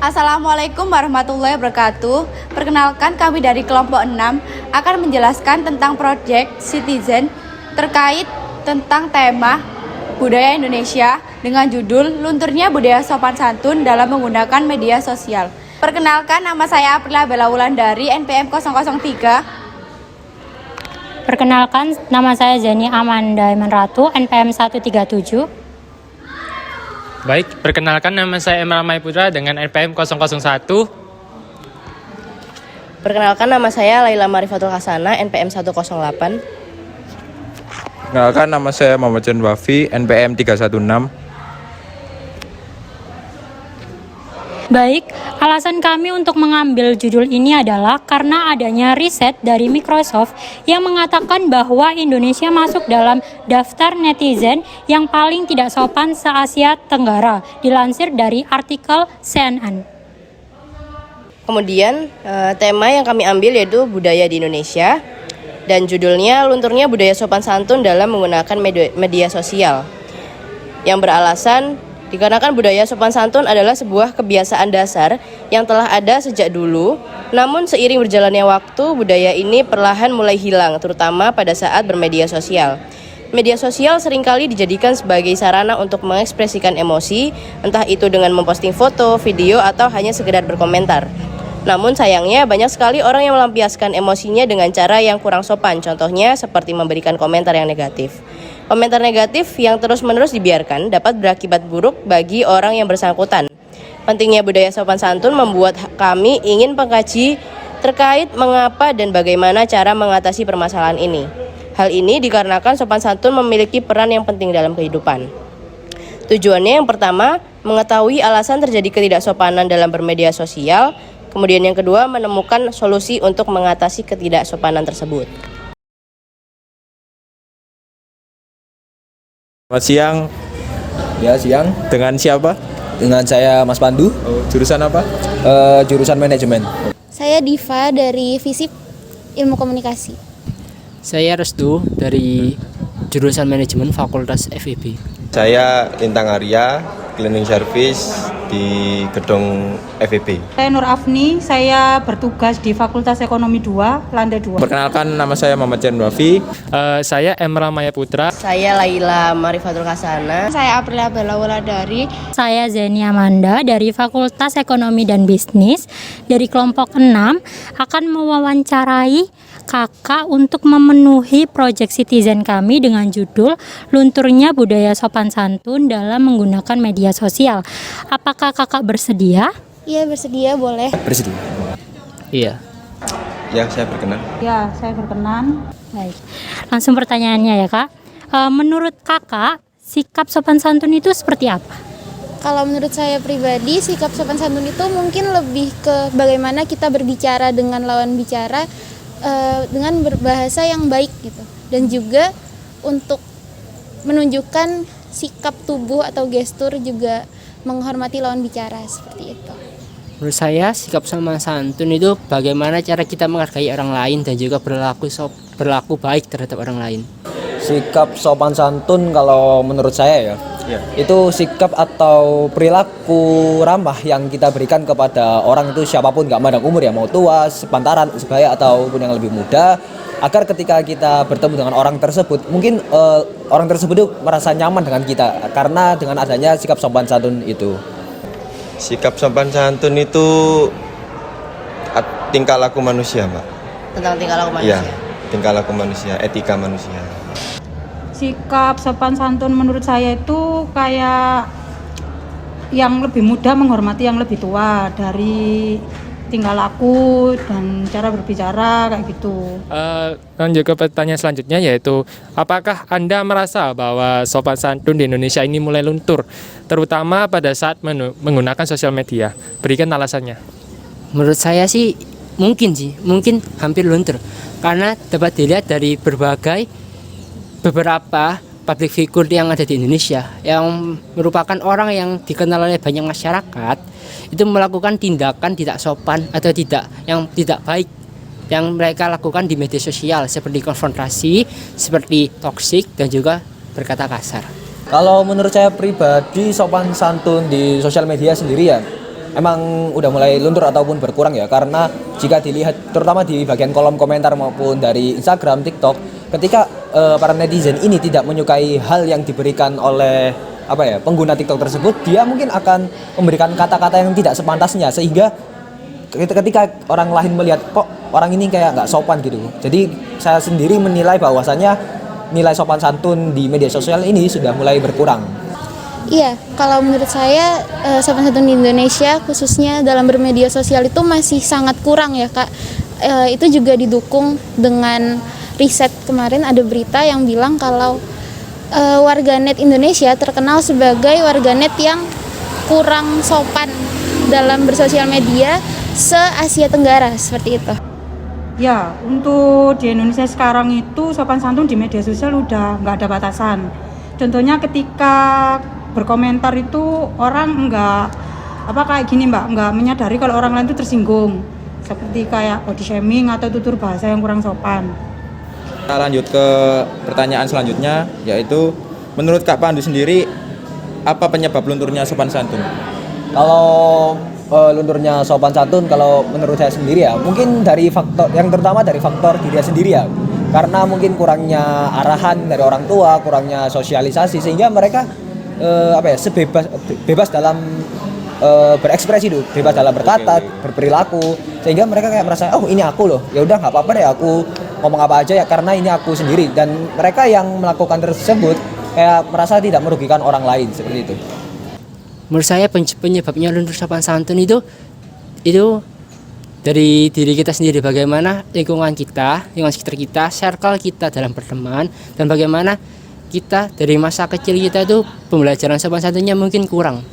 Assalamualaikum warahmatullahi wabarakatuh. Perkenalkan, kami dari kelompok 6 akan menjelaskan tentang proyek Citizen terkait tentang tema budaya Indonesia dengan judul Lunturnya Budaya Sopan Santun dalam Menggunakan Media Sosial. Perkenalkan, nama saya Aprila Bella Wulandari, NPM 003. Perkenalkan, nama saya Zani Amanda Iman Ratu, NPM 137. Baik, perkenalkan nama saya Emra Maiputra dengan NPM 001. Perkenalkan, nama saya Laila Marifatul Hasana, NPM 108. Perkenalkan, nama saya Muhammad Jan Wafi, NPM 316. Baik, alasan kami untuk mengambil judul ini adalah karena adanya riset dari Microsoft yang mengatakan bahwa Indonesia masuk dalam daftar netizen yang paling tidak sopan se-Asia Tenggara, dilansir dari artikel CNN. Kemudian tema yang kami ambil yaitu budaya di Indonesia dan judulnya Lunturnya Budaya Sopan Santun dalam Menggunakan Media Sosial, yang beralasan dikarenakan budaya sopan santun adalah sebuah kebiasaan dasar yang telah ada sejak dulu, namun seiring berjalannya waktu, budaya ini perlahan mulai hilang, terutama pada saat bermedia sosial. Media sosial seringkali dijadikan sebagai sarana untuk mengekspresikan emosi, entah itu dengan memposting foto, video, atau hanya sekedar berkomentar. Namun sayangnya banyak sekali orang yang melampiaskan emosinya dengan cara yang kurang sopan, contohnya seperti memberikan komentar yang negatif. Komentar negatif yang terus-menerus dibiarkan dapat berakibat buruk bagi orang yang bersangkutan. Pentingnya budaya sopan santun membuat kami ingin mengkaji terkait mengapa dan bagaimana cara mengatasi permasalahan ini. Hal ini dikarenakan sopan santun memiliki peran yang penting dalam kehidupan. Tujuannya yang pertama, mengetahui alasan terjadi ketidaksopanan dalam bermedia sosial. Kemudian yang kedua, menemukan solusi untuk mengatasi ketidaksopanan tersebut. Selamat siang. Ya, siang. Dengan siapa? Dengan saya Mas Pandu. Jurusan apa? Jurusan manajemen. Saya Diva dari FISIP Ilmu Komunikasi. Saya Restu dari jurusan manajemen Fakultas FEB. Saya Lintang Arya, cleaning service di gedung FEB. Saya Nur Afni, saya bertugas di Fakultas Ekonomi 2, lantai 2. Perkenalkan, nama saya Muhammad Jan Wafi. Saya Emra Maya Putra. Saya Laila Marifatul Hasana. Saya Aprila Bella Wulandari. Saya Zani Amanda dari Fakultas Ekonomi dan Bisnis dari kelompok 6 akan mewawancarai kakak untuk memenuhi proyek Citizen kami dengan judul Lunturnya Budaya Sopan Santun dalam Menggunakan Media Sosial. Apakah kakak bersedia? Iya, bersedia, boleh. Bersedia. Iya. Ya, saya berkenan. Ya, saya berkenan. Baik, langsung pertanyaannya ya kak. Menurut kakak, sikap sopan santun itu seperti apa? Kalau menurut saya pribadi, sikap sopan santun itu mungkin lebih ke bagaimana kita berbicara dengan lawan bicara dengan berbahasa yang baik gitu. Dan juga untuk menunjukkan sikap tubuh atau gestur juga menghormati lawan bicara, seperti itu. Menurut saya sikap sopan santun itu bagaimana cara kita menghargai orang lain dan juga berlaku baik terhadap orang lain. Sikap sopan santun kalau menurut saya itu sikap atau perilaku ramah yang kita berikan kepada orang itu siapapun, gak mandang umur ya, mau tua, sepantaran, sebaya ataupun yang lebih muda, agar ketika kita bertemu dengan orang tersebut mungkin orang tersebut itu merasa nyaman dengan kita karena dengan adanya sikap sopan santun itu. Sikap sopan santun itu tingkah laku manusia, Mbak. Tentang tingkah laku manusia. Iya, tingkah laku manusia, etika manusia. Sikap sopan santun menurut saya itu kayak yang lebih muda menghormati yang lebih tua, dari tingkah laku dan cara berbicara kayak gitu. Lanjut ke pertanyaan selanjutnya, yaitu apakah Anda merasa bahwa sopan santun di Indonesia ini mulai luntur, terutama pada saat menggunakan sosial media? Berikan alasannya. Menurut saya sih mungkin hampir luntur karena dapat dilihat dari beberapa public figure yang ada di Indonesia yang merupakan orang yang dikenal oleh banyak masyarakat itu melakukan tindakan tidak sopan atau yang tidak baik yang mereka lakukan di media sosial, seperti konfrontasi, seperti toksik dan juga berkata kasar. Kalau menurut saya pribadi, sopan santun di sosial media sendiri ya emang udah mulai luntur ataupun berkurang ya, karena jika dilihat terutama di bagian kolom komentar maupun dari Instagram, TikTok, ketika para netizen ini tidak menyukai hal yang diberikan oleh pengguna TikTok tersebut, dia mungkin akan memberikan kata-kata yang tidak sepantasnya, sehingga ketika orang lain melihat kok orang ini kayak nggak sopan gitu. Jadi saya sendiri menilai bahwasanya nilai sopan santun di media sosial ini sudah mulai berkurang. Iya, kalau menurut saya sopan santun di Indonesia khususnya dalam bermedia sosial itu masih sangat kurang ya Kak. Itu juga didukung dengan riset kemarin, ada berita yang bilang kalau warganet Indonesia terkenal sebagai warganet yang kurang sopan dalam bersosial media se-Asia Tenggara, seperti itu. Ya, untuk di Indonesia sekarang itu sopan santun di media sosial udah nggak ada batasan. Contohnya ketika berkomentar itu orang kayak gini Mbak, nggak menyadari kalau orang lain itu tersinggung, seperti kayak body shaming atau tutur bahasa yang kurang sopan. Kita lanjut ke pertanyaan selanjutnya, yaitu menurut Kak Pandu sendiri apa penyebab lunturnya sopan santun? Kalau lunturnya sopan santun, kalau menurut saya sendiri ya, mungkin dari faktor yang terutama dari faktor diri sendiri ya, karena mungkin kurangnya arahan dari orang tua, kurangnya sosialisasi, sehingga mereka bebas dalam berekspresi itu, bebas dalam berkata, berperilaku, sehingga mereka kayak merasa oh ini aku loh, ya udah nggak apa-apa deh aku ngomong apa aja ya karena ini aku sendiri, dan mereka yang melakukan tersebut kayak merasa tidak merugikan orang lain, seperti itu. Menurut saya penyebabnya luntur sopan santun itu dari diri kita sendiri, bagaimana lingkungan sekitar kita, circle kita dalam berteman, dan bagaimana kita dari masa kecil kita itu pembelajaran sopan santunnya mungkin kurang.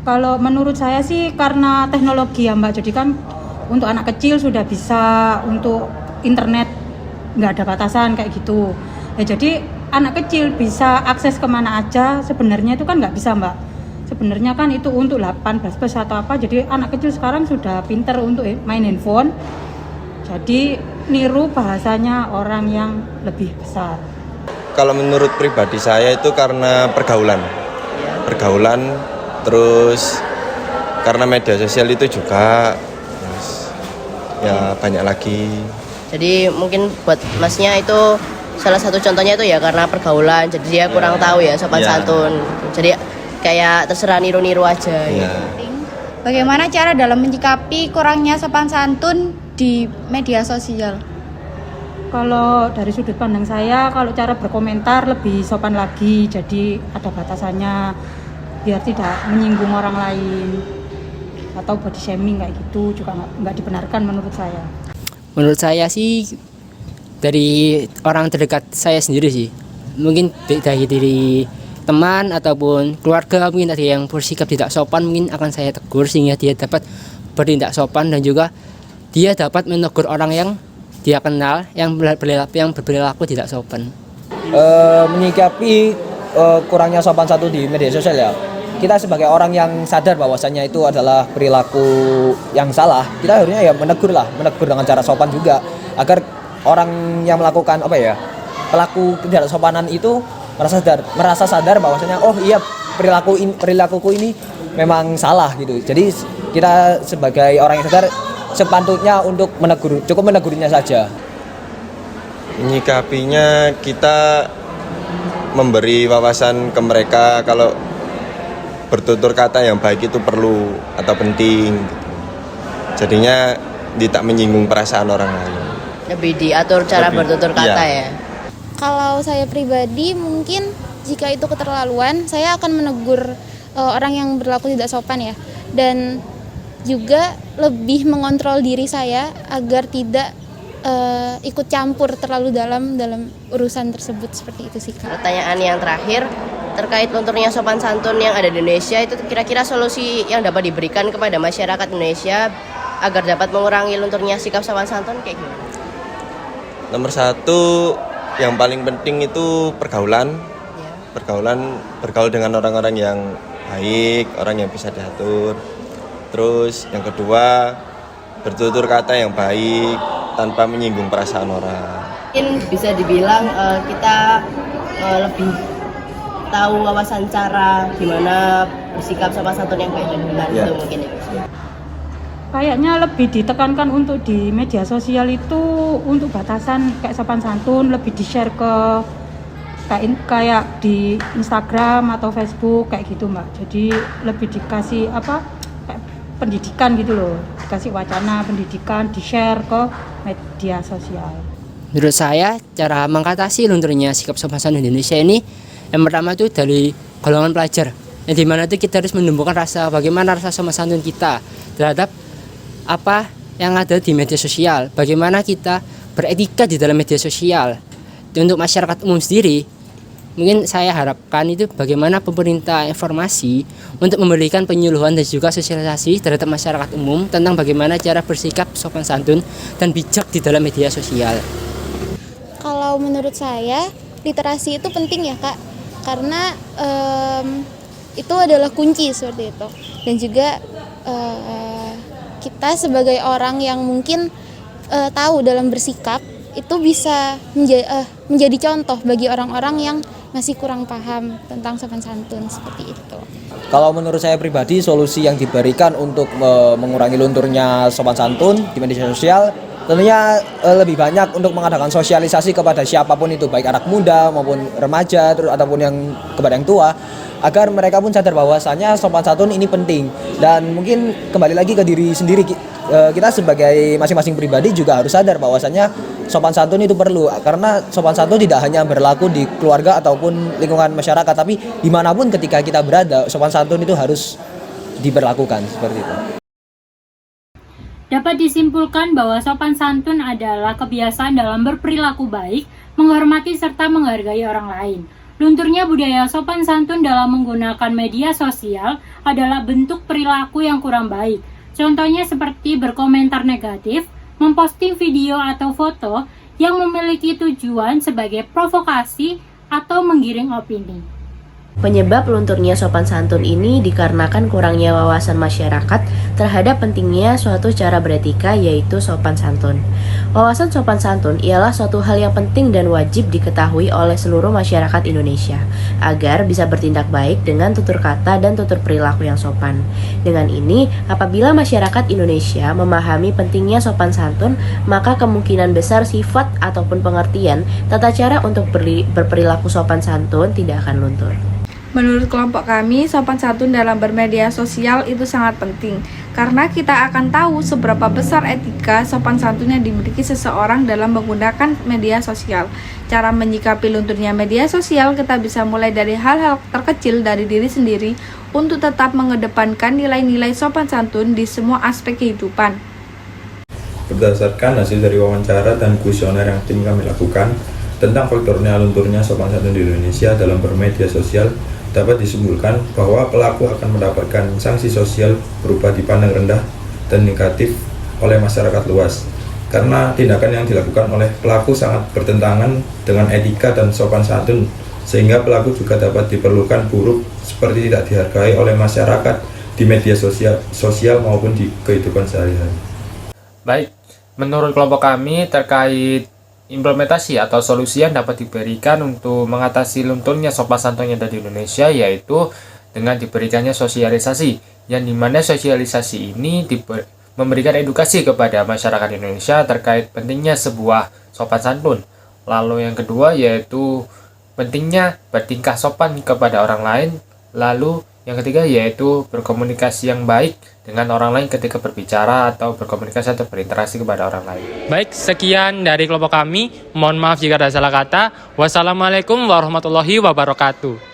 Kalau menurut saya sih karena teknologi ya Mbak, jadi kan untuk anak kecil sudah bisa untuk internet, nggak ada batasan kayak gitu ya, jadi anak kecil bisa akses kemana aja. Sebenarnya itu kan nggak bisa Mbak, sebenarnya kan itu untuk 18 plus atau apa, jadi anak kecil sekarang sudah pinter untuk main handphone, jadi niru bahasanya orang yang lebih besar. Kalau menurut pribadi saya itu karena pergaulan, terus karena media sosial itu juga, ya banyak lagi. Jadi mungkin buat masnya itu salah satu contohnya itu ya karena pergaulan, jadi dia kurang tahu ya sopan santun, jadi kayak terserah niru-niru aja. Ya. Bagaimana cara dalam menyikapi kurangnya sopan santun di media sosial? Kalau dari sudut pandang saya, kalau cara berkomentar lebih sopan lagi, jadi ada batasannya biar tidak menyinggung orang lain atau body shaming kayak gitu juga nggak dibenarkan menurut saya. Menurut saya sih dari orang terdekat saya sendiri sih, mungkin dari teman ataupun keluarga, mungkin ada yang bersikap tidak sopan, mungkin akan saya tegur sehingga dia dapat bertindak sopan, dan juga dia dapat menegur orang yang dia kenal yang berperilaku tidak sopan. Menyikapi kurangnya sopan santun di media sosial ya, kita sebagai orang yang sadar bahwasannya itu adalah perilaku yang salah, kita harusnya ya menegur dengan cara sopan juga, agar orang yang melakukan pelaku tidak sopanan itu merasa sadar bahwasanya oh iya perilakuku ini memang salah gitu. Jadi kita sebagai orang yang sadar sepatutnya untuk cukup menegurnya saja. Menyikapinya kita memberi wawasan ke mereka kalau bertutur kata yang baik itu perlu atau penting gitu. Jadinya tidak menyinggung perasaan orang lain. Lebih diatur cara bertutur kata ya. Kalau saya pribadi mungkin jika itu keterlaluan, saya akan menegur orang yang berlaku tidak sopan ya, dan juga lebih mengontrol diri saya agar tidak ikut campur terlalu dalam urusan tersebut, seperti itu sih Kak. Pertanyaan yang terakhir terkait lunturnya sopan santun yang ada di Indonesia, itu kira-kira solusi yang dapat diberikan kepada masyarakat Indonesia agar dapat mengurangi lunturnya sikap sopan santun kayak gimana? Nomor 1 yang paling penting itu pergaulan. Bergaul dengan orang-orang yang baik, orang yang bisa diatur. Terus yang kedua, bertutur kata yang baik tanpa menyinggung perasaan orang. Mungkin bisa dibilang kita lebih tahu wawasan cara gimana bersikap sopan santun yang baik dan benar itu mungkin ya. Kayaknya lebih ditekankan untuk di media sosial itu untuk batasan kayak sopan santun lebih di-share ke kayak di Instagram atau Facebook kayak gitu Mbak. Jadi lebih dikasih kayak pendidikan gitu loh, dikasih wacana pendidikan, di-share ke media sosial. Menurut saya cara mengatasi lunturnya sikap sopan santun Indonesia ini yang pertama itu dari golongan pelajar. Yang dimana itu kita harus menumbuhkan bagaimana rasa sopan santun kita terhadap apa yang ada di media sosial. Bagaimana kita beretika di dalam media sosial. Untuk masyarakat umum sendiri, mungkin saya harapkan itu bagaimana pemerintah informasi untuk memberikan penyuluhan dan juga sosialisasi terhadap masyarakat umum tentang bagaimana cara bersikap sopan santun dan bijak di dalam media sosial. Kalau menurut saya literasi itu penting ya Kak, karena itu adalah kunci seperti itu. Dan juga kita sebagai orang yang mungkin tahu dalam bersikap itu bisa menjadi contoh bagi orang-orang yang masih kurang paham tentang sopan santun seperti itu. Kalau menurut saya pribadi, solusi yang diberikan untuk mengurangi lunturnya sopan santun di media sosial tentunya lebih banyak untuk mengadakan sosialisasi kepada siapapun itu, baik anak muda maupun remaja ataupun yang kepada yang tua, agar mereka pun sadar bahwasannya sopan santun ini penting. Dan mungkin kembali lagi ke diri sendiri, kita sebagai masing-masing pribadi juga harus sadar bahwasannya sopan santun itu perlu, karena sopan santun tidak hanya berlaku di keluarga ataupun lingkungan masyarakat, tapi dimanapun ketika kita berada, sopan santun itu harus diberlakukan seperti itu. Dapat disimpulkan bahwa sopan santun adalah kebiasaan dalam berperilaku baik, menghormati serta menghargai orang lain. Lunturnya budaya sopan santun dalam menggunakan media sosial adalah bentuk perilaku yang kurang baik. Contohnya seperti berkomentar negatif, memposting video atau foto yang memiliki tujuan sebagai provokasi atau menggiring opini. Penyebab lunturnya sopan santun ini dikarenakan kurangnya wawasan masyarakat terhadap pentingnya suatu cara beretika, yaitu sopan santun. Wawasan sopan santun ialah suatu hal yang penting dan wajib diketahui oleh seluruh masyarakat Indonesia agar bisa bertindak baik dengan tutur kata dan tutur perilaku yang sopan. Dengan ini, apabila masyarakat Indonesia memahami pentingnya sopan santun, maka kemungkinan besar sifat ataupun pengertian tata cara untuk berperilaku sopan santun tidak akan luntur. Menurut kelompok kami, sopan santun dalam bermedia sosial itu sangat penting karena kita akan tahu seberapa besar etika sopan santun yang dimiliki seseorang dalam menggunakan media sosial. Cara menyikapi lunturnya media sosial kita bisa mulai dari hal-hal terkecil dari diri sendiri untuk tetap mengedepankan nilai-nilai sopan santun di semua aspek kehidupan. Berdasarkan hasil dari wawancara dan kuesioner yang tim kami lakukan tentang faktornya lunturnya sopan santun di Indonesia dalam bermedia sosial, dapat disimpulkan bahwa pelaku akan mendapatkan sanksi sosial berupa dipandang rendah dan negatif oleh masyarakat luas karena tindakan yang dilakukan oleh pelaku sangat bertentangan dengan etika dan sopan santun, sehingga pelaku juga dapat diperlukan buruk seperti tidak dihargai oleh masyarakat di media sosial maupun di kehidupan sehari-hari. Baik, menurut kelompok kami terkait implementasi atau solusi yang dapat diberikan untuk mengatasi lunturnya sopan santun yang ada di Indonesia, yaitu dengan diberikannya sosialisasi, yang dimana sosialisasi ini memberikan edukasi kepada masyarakat Indonesia terkait pentingnya sebuah sopan santun. Lalu yang kedua yaitu pentingnya bertingkah sopan kepada orang lain. Lalu yang ketiga yaitu berkomunikasi yang baik dengan orang lain ketika berbicara atau berkomunikasi atau berinteraksi kepada orang lain. Baik, sekian dari kelompok kami. Mohon maaf jika ada salah kata. Wassalamualaikum warahmatullahi wabarakatuh.